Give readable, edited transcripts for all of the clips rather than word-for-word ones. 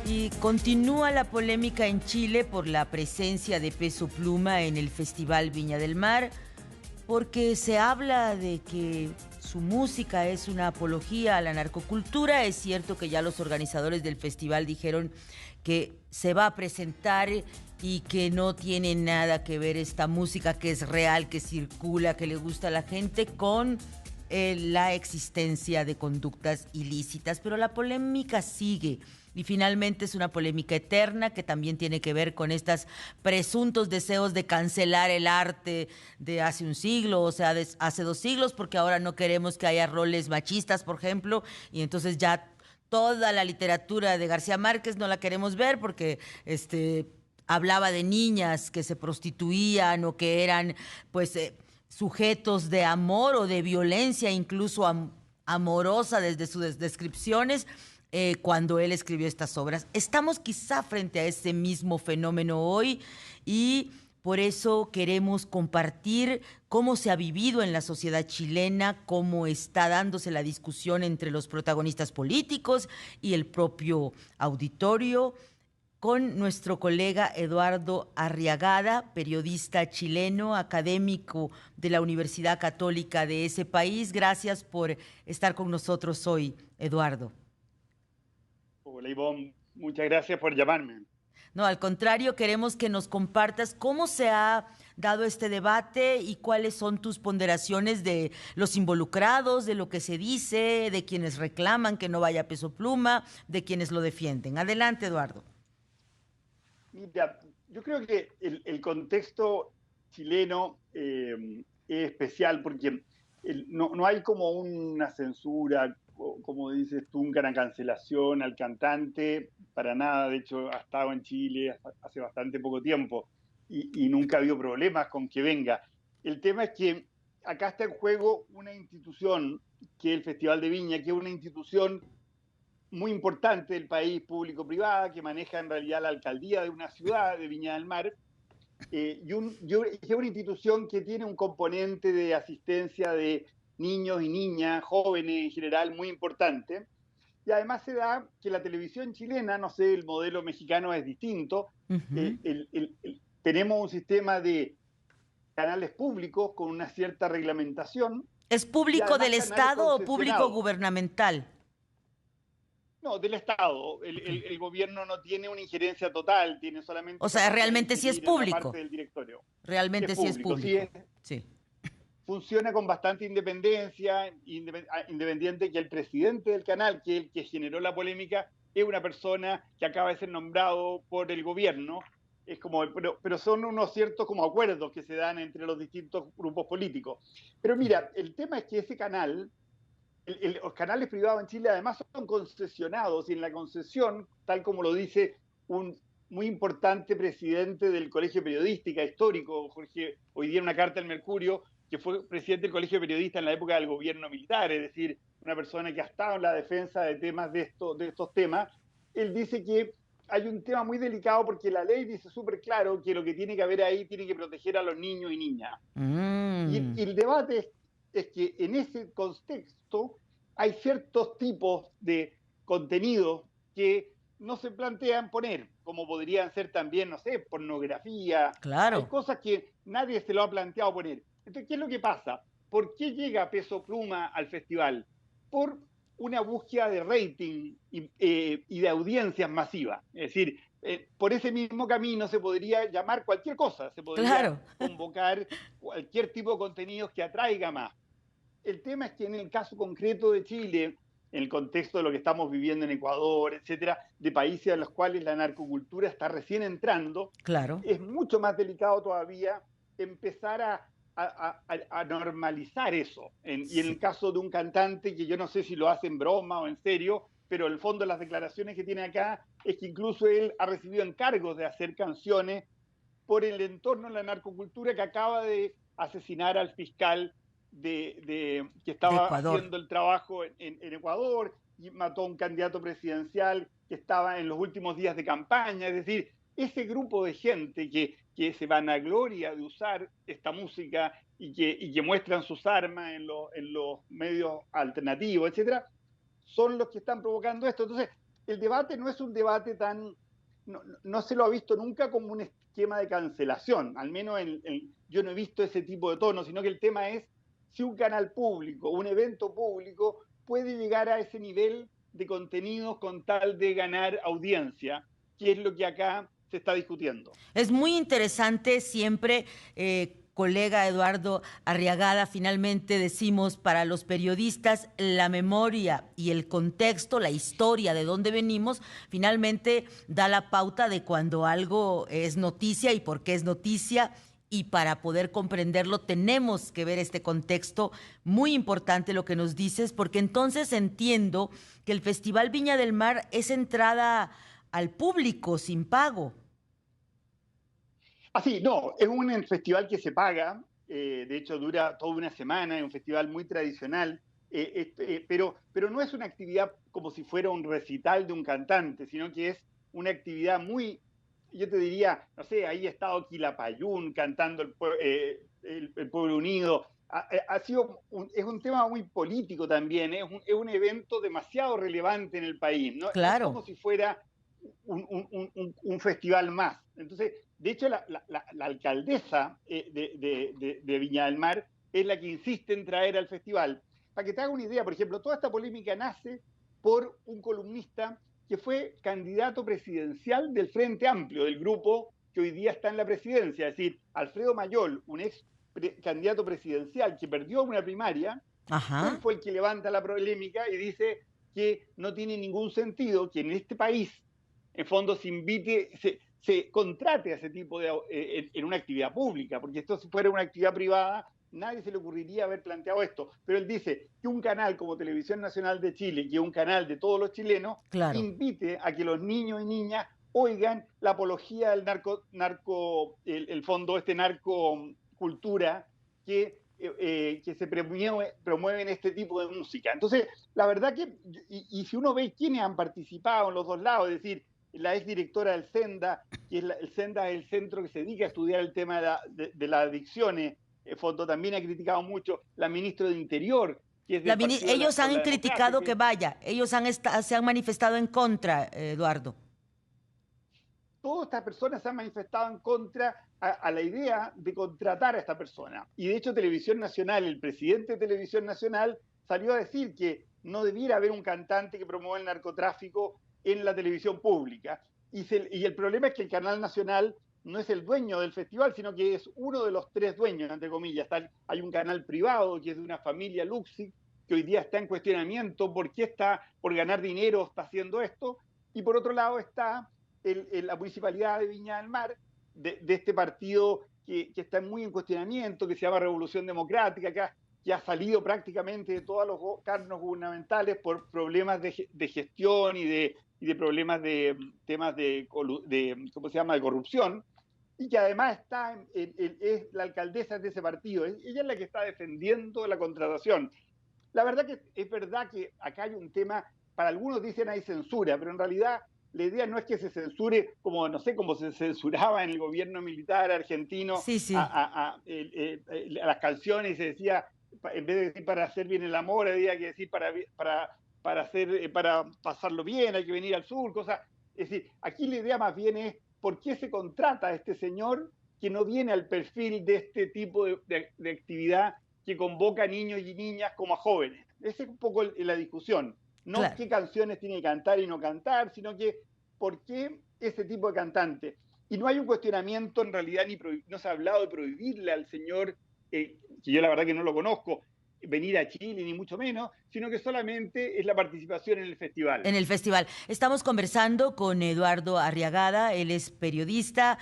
Y continúa la polémica en Chile por la presencia de Peso Pluma en el Festival Viña del Mar, porque se habla de que su música es una apología a la narcocultura. Es cierto que ya los organizadores del festival dijeron que se va a presentar y que no tiene nada que ver esta música que es real, que circula, que le gusta a la gente, con la existencia de conductas ilícitas. Pero la polémica sigue. Y finalmente es una polémica eterna que también tiene que ver con estos presuntos deseos de cancelar el arte de hace un siglo, o sea, de hace 2 siglos, porque ahora no queremos que haya roles machistas, por ejemplo, y entonces ya toda la literatura de García Márquez no la queremos ver porque hablaba de niñas que se prostituían o que eran pues sujetos de amor o de violencia, incluso amorosa desde sus descripciones, cuando él escribió estas obras. Estamos quizá frente a ese mismo fenómeno hoy y por eso queremos compartir cómo se ha vivido en la sociedad chilena, cómo está dándose la discusión entre los protagonistas políticos y el propio auditorio, con nuestro colega Eduardo Arriagada, periodista chileno, académico de la Universidad Católica de ese país. Gracias por estar con nosotros hoy, Eduardo. Hola Ivonne, muchas gracias por llamarme. No, al contrario, queremos que nos compartas cómo se ha dado este debate y cuáles son tus ponderaciones de los involucrados, de lo que se dice, de quienes reclaman que no vaya Peso Pluma, de quienes lo defienden. Adelante, Eduardo. Mira, yo creo que el contexto chileno es especial porque no hay como una censura, como dices tú, una cancelación al cantante, para nada. De hecho, ha estado en Chile hace bastante poco tiempo y nunca ha habido problemas con que venga. El tema es que acá está en juego una institución, que es el Festival de Viña, que es una institución muy importante del país, público-privada, que maneja en realidad la alcaldía de una ciudad, de Viña del Mar, es una institución que tiene un componente de asistencia de niños y niñas, jóvenes en general, muy importante. Y además se da que la televisión chilena, no sé, el modelo mexicano es distinto. Ujú. Tenemos un sistema de canales públicos con una cierta reglamentación ¿Es y público además del canales Estado o público concesionados. gubernamental? No, del Estado. Ok. El gobierno no tiene una injerencia total, tiene O solamente sea, capacidad de realmente sí es incidir en la público. parte del directorio. Es Realmente sí es público, sí, público. Sí. funciona con bastante independencia, independiente, que el presidente del canal, que el que generó la polémica, es una persona que acaba de ser nombrado por el gobierno. Es como, pero son unos ciertos como acuerdos que se dan entre los distintos grupos políticos. Pero mira, el tema es que ese canal, los canales privados en Chile además son concesionados, y en la concesión, tal como lo dice un muy importante presidente del Colegio de Periodística histórico, Jorge, hoy día en una carta al Mercurio, que fue presidente del Colegio de Periodistas en la época del gobierno militar, es decir, una persona que ha estado en la defensa de temas de estos temas. Él dice que hay un tema muy delicado porque la ley dice súper claro que lo que tiene que haber ahí tiene que proteger a los niños y niñas. Y Mm. el debate es que en ese contexto hay ciertos tipos de contenidos que no se plantean poner, como podrían ser también, no sé, pornografía. Hay Claro. cosas que nadie se lo ha planteado poner. Entonces, ¿qué es lo que pasa? ¿Por qué llega Peso Pluma al festival? Por una búsqueda de rating y de audiencias masivas. Es decir, por ese mismo camino se podría llamar cualquier cosa, se podría Claro. convocar cualquier tipo de contenidos que atraiga más. El tema es que en el caso concreto de Chile, en el contexto de lo que estamos viviendo en Ecuador, etcétera, de países a los cuales la narcocultura está recién entrando, Claro. es mucho más delicado todavía empezar a normalizar eso. Y en el Sí. caso de un cantante, que yo no sé si lo hace en broma o en serio, pero el fondo de las declaraciones que tiene acá es que incluso él ha recibido encargos de hacer canciones por el entorno de la narcocultura, que acaba de asesinar al fiscal que De estaba Ecuador. haciendo el trabajo en Ecuador, y mató a un candidato presidencial que estaba en los últimos días de campaña. Es decir, ese grupo de gente que se vanagloria de usar esta música y que muestran sus armas en los medios alternativos, etcétera, son los que están provocando esto. Entonces, el debate no es un debate tan, no se lo ha visto nunca como un esquema de cancelación, al menos yo no he visto ese tipo de tono, sino que el tema es si un canal público, un evento público puede llegar a ese nivel de contenidos con tal de ganar audiencia, que es lo que acá se está discutiendo. Es muy interesante siempre, colega Eduardo Arriagada, finalmente decimos para los periodistas la memoria y el contexto, la historia de dónde venimos, finalmente da la pauta de cuando algo es noticia y por qué es noticia. Y para poder comprenderlo tenemos que ver este contexto. Muy importante lo que nos dices, porque entonces entiendo que el Festival Viña del Mar es entrada al público sin pago. Así, no, es un festival que se paga, de hecho dura toda una semana, es un festival muy tradicional, pero no es una actividad como si fuera un recital de un cantante, sino que es una actividad muy, yo te diría, no sé, ahí ha estado Quilapayún cantando el Pueblo Unido, es un tema muy político también, es un evento demasiado relevante en el país, ¿no? No es Claro. como si fuera un festival más. Entonces, de hecho, la alcaldesa de Viña del Mar es la que insiste en traer al festival. Para que te haga una idea, por ejemplo, toda esta polémica nace por un columnista que fue candidato presidencial del Frente Amplio, del grupo que hoy día está en la presidencia, es decir, Alfredo Mayol, un ex candidato presidencial que perdió una primaria. Él Ajá. fue el que levanta la polémica y dice que no tiene ningún sentido que en este país, en fondo, se contrate a ese tipo en una actividad pública, porque esto si fuera una actividad privada, nadie se le ocurriría haber planteado esto. Pero él dice que un canal como Televisión Nacional de Chile, que es un canal de todos los chilenos, Claro. invite a que los niños y niñas oigan la apología del el fondo, narcocultura que se promueven este tipo de música. Entonces, la verdad que, y si uno ve quiénes han participado en los dos lados, es decir, la exdirectora del SENDA, que es el SENDA es el centro que se dedica a estudiar el tema de las adicciones, Fondo también ha criticado mucho, la ministra de Interior, que es del Partido Ellos por la han Democracia, criticado que vaya, se han manifestado en contra, Eduardo. todas estas personas se han manifestado en contra a la idea de contratar a esta persona. Y de hecho Televisión Nacional, el presidente de Televisión Nacional salió a decir que no debiera haber un cantante que promueva el narcotráfico en la televisión pública. Y el problema es que el Canal Nacional no es el dueño del festival, sino que es uno de los tres dueños, entre comillas. Hay un canal privado que es de una familia Luxic, que hoy día está en cuestionamiento, por qué está, por ganar dinero, está haciendo esto. Y por otro lado está la municipalidad de Viña del Mar, de este partido que está muy en cuestionamiento, que se llama Revolución Democrática, que ha salido prácticamente de todos los cargos gubernamentales por problemas de gestión y de problemas de temas ¿cómo se llama?, de corrupción, y que además es la alcaldesa de ese partido. Ella es la que está defendiendo la contratación. La verdad que es verdad que acá hay un tema, para algunos dicen hay censura, pero en realidad la idea no es que se censure como, no sé, como se censuraba en el gobierno militar argentino Sí, sí. a las canciones y se decía, en vez de decir para hacer bien el amor, había que decir para pasarlo bien, hay que venir al sur, cosas. Es decir, aquí la idea más bien es por qué se contrata a este señor que no viene al perfil de este tipo de actividad que convoca a niños y niñas como a jóvenes. Esa es un poco la discusión. No Claro. qué canciones tiene que cantar y no cantar, sino que por qué ese tipo de cantante. Y no hay un cuestionamiento en realidad, no se ha hablado de prohibirle al señor, que yo la verdad que no lo conozco, venir a Chile, ni mucho menos, sino que solamente es la participación en el festival. En el festival. Estamos conversando con Eduardo Arriagada, él es periodista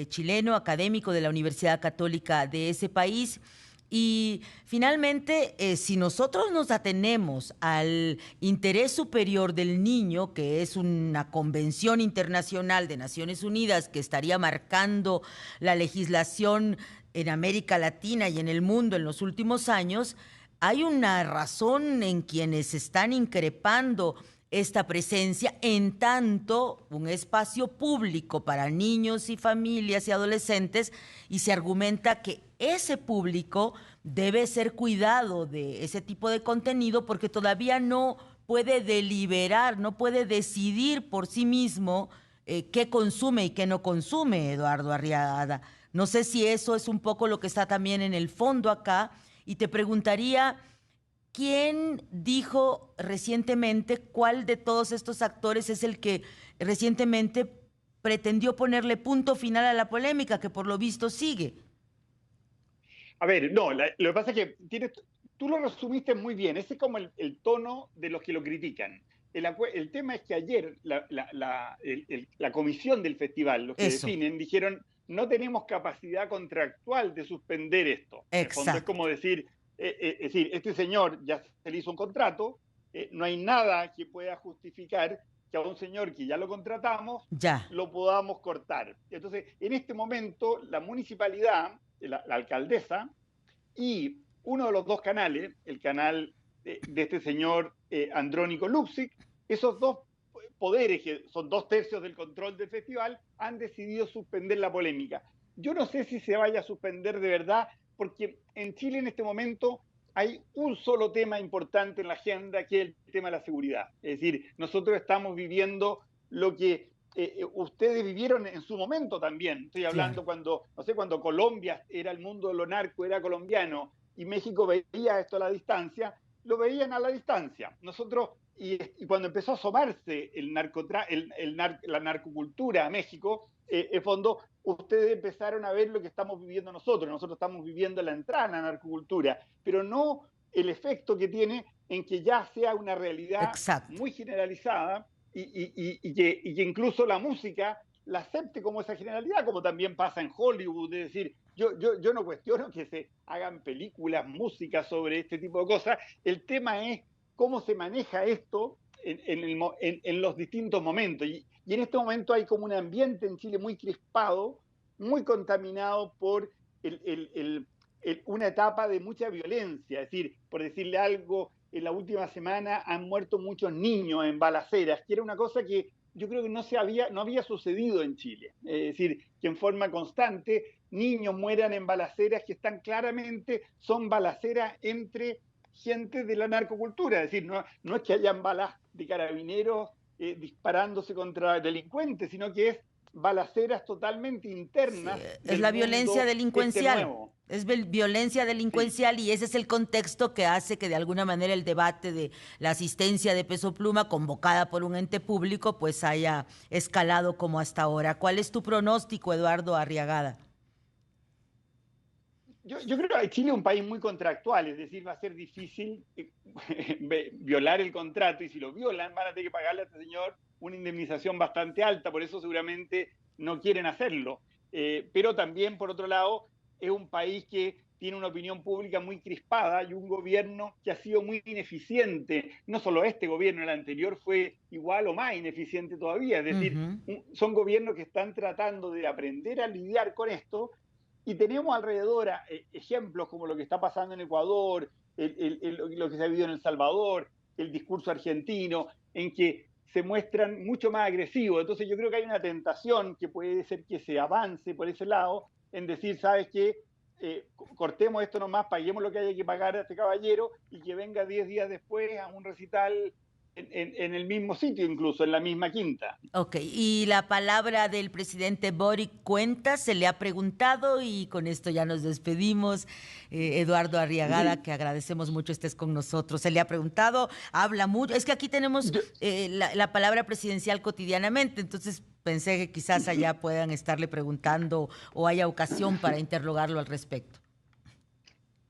chileno, académico de la Universidad Católica de ese país. Y finalmente, si nosotros nos atenemos al interés superior del niño, que es una convención internacional de Naciones Unidas que estaría marcando la legislación en América Latina y en el mundo en los últimos años, hay una razón en quienes están increpando esta presencia en tanto un espacio público para niños y familias y adolescentes, y se argumenta que ese público debe ser cuidado de ese tipo de contenido porque todavía no puede deliberar, no puede decidir por sí mismo qué consume y qué no consume, Eduardo Arriagada. No sé si eso es un poco lo que está también en el fondo acá, y te preguntaría, ¿quién dijo recientemente cuál de todos estos actores es el que recientemente pretendió ponerle punto final a la polémica, que por lo visto sigue? A ver, no, lo que pasa es que tú lo resumiste muy bien, ese es como el tono de los que lo critican. El tema es que ayer la comisión del festival, los que Eso, definen, dijeron no tenemos capacidad contractual de suspender esto. En el fondo es como exacto. decir, este señor ya se le hizo un contrato, no hay nada que pueda justificar que a un señor que ya lo contratamos Ya, lo podamos cortar. Entonces, en este momento, la municipalidad, la alcaldesa, y uno de los dos canales, el canal de este señor Andrónico Luxic, esos dos poderes, que son 2/3 del control del festival, han decidido suspender la polémica. Yo no sé si se vaya a suspender de verdad, porque en Chile en este momento hay un solo tema importante en la agenda, que es el tema de la seguridad. Es decir, nosotros estamos viviendo lo que ustedes vivieron en su momento también. Estoy claro. hablando cuando, no sé, cuando Colombia era el mundo de lo narco, era colombiano, y México veía esto a la distancia, lo veían a la distancia. Nosotros, y cuando empezó a asomarse la narcocultura a México, en fondo, ustedes empezaron a ver lo que estamos viviendo nosotros. Nosotros estamos viviendo la entrada en la narcocultura, pero no el efecto que tiene en que ya sea una realidad Exacto. muy generalizada y que incluso la música la acepte como esa generalidad, como también pasa en Hollywood. Es decir, yo no cuestiono que se hagan películas, música sobre este tipo de cosas. El tema es cómo se maneja esto en los distintos momentos. Y en este momento hay como un ambiente en Chile muy crispado, muy contaminado por una etapa de mucha violencia. Es decir, por decirle algo, en la última semana han muerto muchos niños en balaceras, que era una cosa que yo creo que no había sucedido en Chile. Es decir, que en forma constante niños mueran en balaceras que están claramente, son balaceras entre gente de la narcocultura. Es decir, no es que hayan balas de carabineros disparándose contra delincuentes, sino que es balaceras totalmente Sí, internas es del la violencia mundo delincuencial. nuevo. Es violencia Sí. delincuencial, y ese es el contexto que hace que de alguna manera el debate de la asistencia de Peso Pluma convocada por un ente público pues haya escalado como hasta ahora. ¿Cuál es tu pronóstico, Eduardo Arriagada? Yo creo que Chile es un país muy contractual, es decir, va a ser difícil violar el contrato, y si lo violan van a tener que pagarle a este señor una indemnización bastante alta, por eso seguramente no quieren hacerlo. Pero también, por otro lado, es un país que tiene una opinión pública muy crispada y un gobierno que ha sido muy ineficiente. No solo este gobierno, el anterior fue igual o más ineficiente todavía. Es decir, Ujú. son gobiernos que están tratando de aprender a lidiar con esto, y tenemos alrededor ejemplos como lo que está pasando en Ecuador, lo que se ha vivido en El Salvador, el discurso argentino, en que se muestran mucho más agresivos. Entonces yo creo que hay una tentación que puede ser que se avance por ese lado, en decir, ¿sabes qué? Cortemos esto nomás, paguemos lo que haya que pagar a este caballero, y que venga 10 días después a un recital en el mismo sitio, incluso en la misma quinta. Ok, y la palabra del presidente Boric cuenta, se le ha preguntado, y con esto ya nos despedimos. Eduardo Arriagada, Sí. que agradecemos mucho estés con nosotros. Se le ha preguntado, habla mucho. Es que aquí tenemos Yo, la palabra presidencial cotidianamente, entonces pensé que quizás allá puedan estarle preguntando o haya ocasión para interrogarlo al respecto.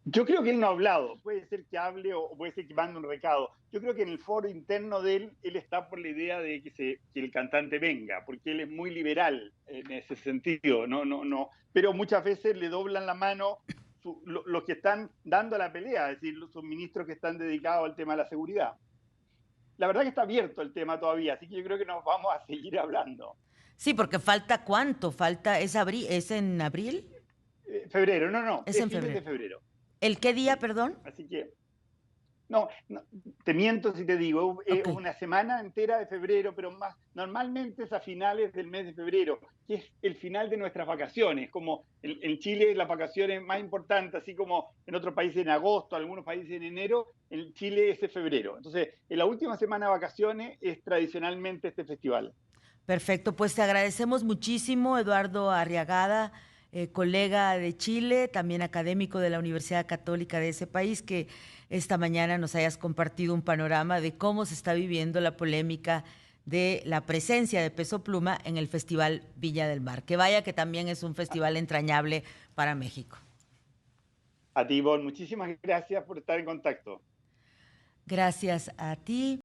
Yo creo que él no ha hablado, puede ser que hable o puede ser que mande un recado. Yo creo que en el foro interno de él está por la idea de que el cantante venga, porque él es muy liberal en ese sentido, no. Pero muchas veces le doblan la mano los que están dando la pelea, es decir, los ministros que están dedicados al tema de la seguridad. La verdad que está abierto el tema todavía, así que yo creo que nos vamos a seguir hablando. Sí, porque falta cuánto, falta, ¿es en abril? Febrero, no, Es es en fines de febrero. febrero. ¿El qué día, Sí. perdón? Así que No, no, te miento si te digo, Ok, una semana entera de febrero, pero más normalmente es a finales del mes de febrero, que es el final de nuestras vacaciones, como en Chile las vacaciones más importantes, así como en otros países en agosto, algunos países en enero, en Chile es en febrero. Entonces, en la última semana de vacaciones es tradicionalmente este festival. perfecto. Pues te agradecemos muchísimo, Eduardo Arriagada, colega de Chile, también académico de la Universidad Católica de ese país, que esta mañana nos hayas compartido un panorama de cómo se está viviendo la polémica de la presencia de Peso Pluma en el Festival Viña del Mar. Que vaya que también es un festival entrañable para México. A ti, Ivonne, muchísimas gracias por estar en contacto. Gracias a ti.